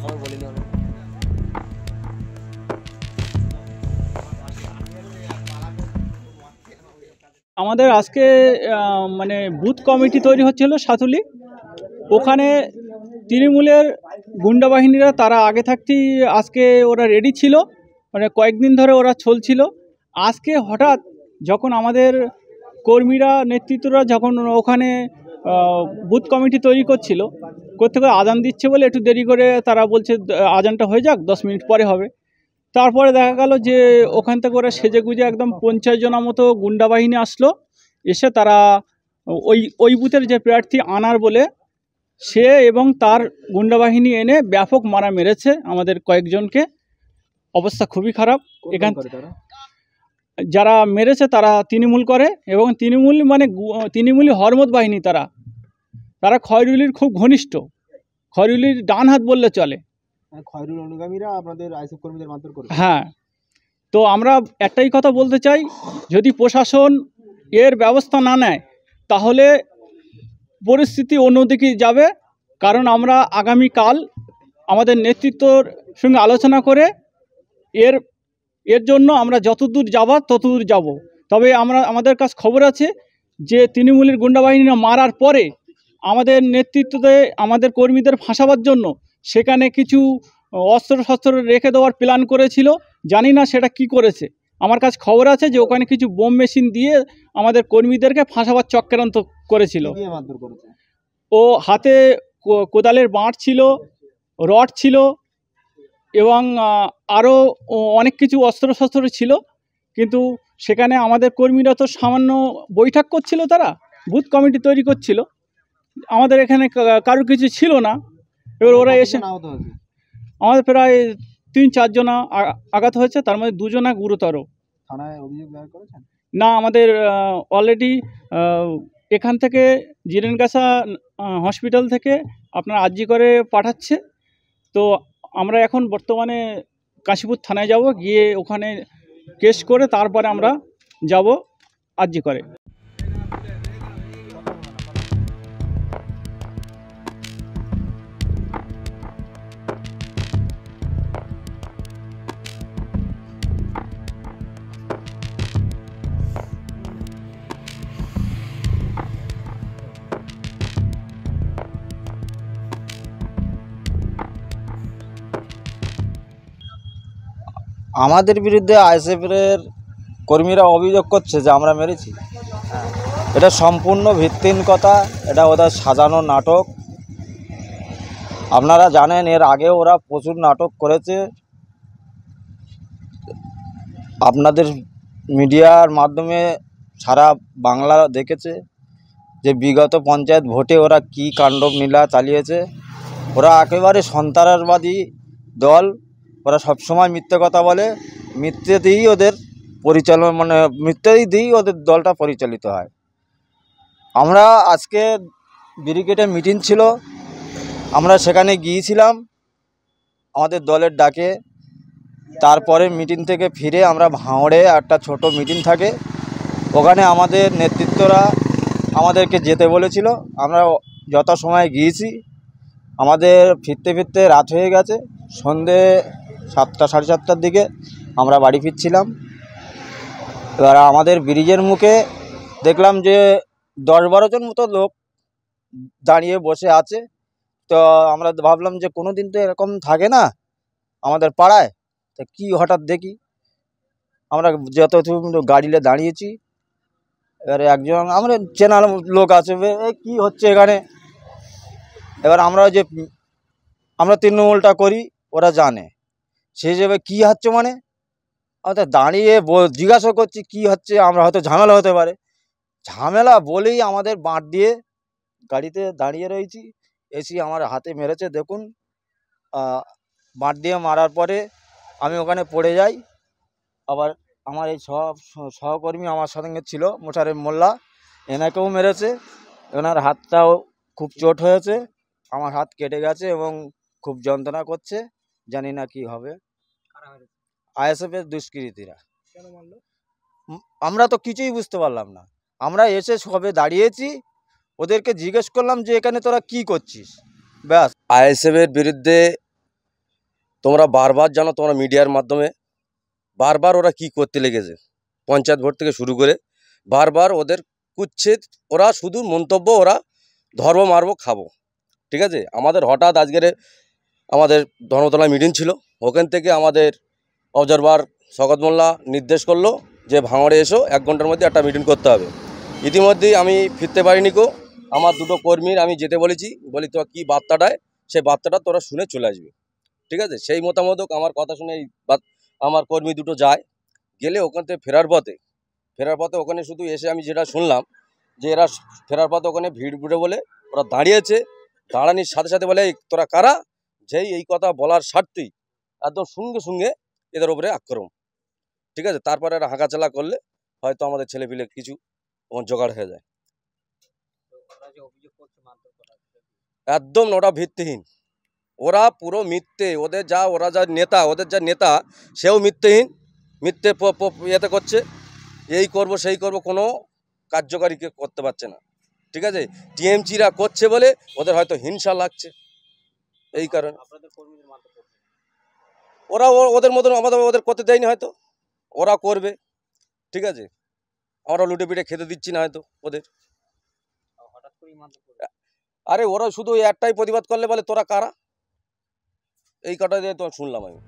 খবর বলিনি আমি। আমাদের আজকে মানে বুথ কমিটি তৈরি হচ্ছিল সাতুলি, ওখানে তৃণমূলের গুন্ডা বাহিনীরা তারা আগে থাকতেই আজকে ওরা রেডি ছিল, মানে কয়েকদিন ধরে ওরা চলছিল। আজকে হঠাৎ যখন আমাদের কর্মীরা নেতৃত্বরা যখন ওখানে বুথ কমিটি তৈরি করতে করে আজান দিচ্ছে বলে একটু দেরি করে তারা বলছে আজানটা হয়ে যাক, 10 মিনিট পরে হবে। তারপরে দেখা গেল যে ওখান থেকে ওরা সেজে গুজে একদম 50 জনের মতো গুন্ডা বাহিনী আসলো, এসে তারা ওই বুথের যে প্রার্থী আনার বলে সে এবং তার গুন্ডা বাহিনী এনে ব্যাপক মারা মেরেছে আমাদের কয়েকজনকে। অবস্থা খুবই খারাপ। এখান যারা মেরেছে তারা তৃণমূল করে, এবং তৃণমূল মানে তৃণমূলী হরমত বাহিনী, তারা খয়রুলির খুব ঘনিষ্ঠ, খয়রুলির ডান হাত বললে চলে। খয়রুল অনুগামীরা আপনাদের আইএসএফ কর্মীদের মারধর করে। হ্যাঁ, তো আমরা একটাই কথা বলতে চাই, যদি প্রশাসন এর ব্যবস্থা না নেয় তাহলে পরিস্থিতি অন্যদিকে যাবে। কারণ আমরা আগামীকাল আমাদের নেতৃত্বর সঙ্গে আলোচনা করে এর জন্য আমরা যতদূর যাবার ততদূর যাব। তবে আমাদের কাছে খবর আছে যে তৃণমূলের গুন্ডা বাহিনীরা মারার পরে আমাদের নেতৃত্বতে আমাদের কর্মীদের ফাঁসাবার জন্য সেখানে কিছু অস্ত্র রেখে দেওয়ার প্ল্যান করেছিল। জানি না সেটা কি করেছে। আমার কাছে খবর আছে যে ওখানে কিছু বোম মেশিন দিয়ে আমাদের কর্মীদেরকে ফাঁসাবার চক্রান্ত করেছিল। ও হাতে কোদালের বাঁট ছিল, রড ছিল, এবং আরও অনেক কিছু অস্ত্র ছিল। কিন্তু সেখানে আমাদের কর্মীরা তো সামান্য বৈঠক করছিল, তারা বুথ কমিটি তৈরি করছিল, আমাদের এখানে কারোর কিছু ছিল না। এবার ওরা এসে আমাদের প্রায় 3-4 জন আঘাত হয়েছে, তার মধ্যে 2 জন গুরুতর। থানায় অভিযোগ দায়ের করেছেন? না, আমাদের অলরেডি এখান থেকে জিরেনগাছা হসপিটাল থেকে আপনার আরজি করে পাঠাচ্ছে। তো আমরা এখন বর্তমানে কাশীপুর থানায় যাব, গিয়ে ওখানে কেস করে তারপরে আমরা যাব আরজি করে। আমাদের বিরুদ্ধে আইএসএফের কর্মীরা অভিযোগ করছে যে আমরা মেরেছি। এটা সম্পূর্ণ ভিত্তিহীন কথা, এটা ওদের সাজানো নাটক। আপনারা জানেন এর আগেও ওরা প্রচুর নাটক করেছে। আপনাদের মিডিয়ার মাধ্যমে সারা বাংলা দেখেছে যে বিগত পঞ্চায়েত ভোটে ওরা কি কাণ্ডব নীলা চালিয়েছে। ওরা একেবারে সন্ত্রাসবাদী দল। ওরা সবসময় মিথ্যে কথা বলে, মিথ্যে দিয়েই ওদের পরিচালনা, মানে মিথ্যে দিয়েই ওদের দলটা পরিচালিত হয়। আমরা আজকে ব্রিগেডে মিটিং ছিল, আমরা সেখানে গিয়েছিলাম আমাদের দলের ডাকে। তারপরে মিটিং থেকে ফিরে আমরা ভাঁড়ে একটা ছোট মিটিং থাকে, ওখানে আমাদের নেতৃত্বরা আমাদেরকে যেতে বলেছিল। আমরা যথাসময়ে গিয়েছি। আমাদের ফিরতে রাত হয়ে গেছে, সন্ধে 7টা সাড়ে 7টার দিকে আমরা বাড়ি ফিরছিলাম। এবার আমাদের ব্রিজের মুখে দেখলাম যে 10-12 জন মতো লোক দাঁড়িয়ে বসে আছে। তো আমরা ভাবলাম যে কোনো দিন তো এরকম থাকে না আমাদের পাড়ায়, তা কি হঠাৎ দেখি। আমরা যতটুকু গাড়িতে দাঁড়িয়েছি, এবারে একজন আমরা চেনার লোক আছে, কি হচ্ছে এখানে। এবার আমরা তৃণমূলটা করি, ওরা জানে। সে যাবে কী হচ্ছে, মানে আমরা দাঁড়িয়ে জিজ্ঞাসা করছি কী হচ্ছে, আমরা হয়তো ঝামেলা হতে পারে। ঝামেলা বলেই আমাদের বাঁট দিয়ে গাড়িতে দাঁড়িয়ে রয়েছি, এসে আমার হাতে মেরেছে। দেখুন, বাঁট দিয়ে মারার পরে আমি ওখানে পড়ে যাই। আবার আমার এই সহকর্মী আমার সঙ্গে ছিল মোশারেফ মোল্লা, এনাকেও মেরেছে। ওনার হাতটাও খুব চোট হয়েছে, আমার হাত কেটে গেছে এবং খুব যন্ত্রণা করছে। জানি না কি হবে। আইএসএফের দুষ্কৃতীরা। আমরা তো কিছুই বুঝতে পারলাম না। আমরা এসে সবে দাঁড়িয়েছি, ওদেরকে জিজ্ঞেস করলাম যে এখানে তোরা কি করছিস, ব্যাস। আইএসএফের বিরুদ্ধে তোমরা বারবার জানো, তোমরা মিডিয়ার মাধ্যমে বারবার ওরা কি করতে লেগেছে, পঞ্চায়েত ভোট থেকে শুরু করে বারবার ওদের কুচ্ছেদ, ওরা শুধু মন্তব্য, ওরা ধর্ম মারবো খাবো। ঠিক আছে, আমাদের হঠাৎ আজকের আমাদের ধর্মতলা মিটিং ছিল, ওখান থেকে আমাদের অবজারভার শওকত মোল্লা নির্দেশ করলো যে ভাঙড়ে এসো, 1 ঘন্টার মধ্যে একটা মিটিং করতে হবে। ইতিমধ্যেই আমি ফিরতে পারিনি কো, আমার 2টো কর্মীর আমি যেতে বলেছি, বলি তোরা কী বার্তাটায়, সেই বার্তাটা তোরা শুনে চলে আসবি। ঠিক আছে, সেই মতামত আমার কথা শুনে আমার কর্মী 2টো যায়, গেলে ওখান থেকে ফেরার পথে ওখানে শুধু এসে আমি যেটা শুনলাম যে এরা ফেরার পথে ওখানে ভিড় বলে ওরা দাঁড়িয়েছে, দাঁড়ানির সাথে সাথে বলে তোরা কারা, যেই এই কথা বলার স্বার্থেই একদম সঙ্গে সঙ্গে এদের উপরে আক্রমণ। ঠিক আছে, তারপরে এরা হাঁকাচালা করলে হয়তো আমাদের ছেলেপিলে কিছু জোগাড় হয়ে যায়। একদম ওটা ভিত্তিহীন, ওরা পুরো মিথ্যে, ওরা যা নেতা সেও মিথ্যে ইয়েতে করছে, এই করব সেই করব, কোনো কার্যকারী করতে পারছে না। ঠিক আছে, টিএমসিরা করছে বলে ওদের হয়তো হিংসা লাগছে, এই কারণে ওরা ওদের মতন ওদের করতে দেয়নি, হয়তো ওরা করবে। ঠিক আছে, আমরা লুটে পিটে খেতে দিচ্ছি না হয়তো ওদের। আরে ওরা শুধু একটাই প্রতিবাদ করলে বলে তোরা কারা, এই কথা দিয়ে তো শুনলাম আমি।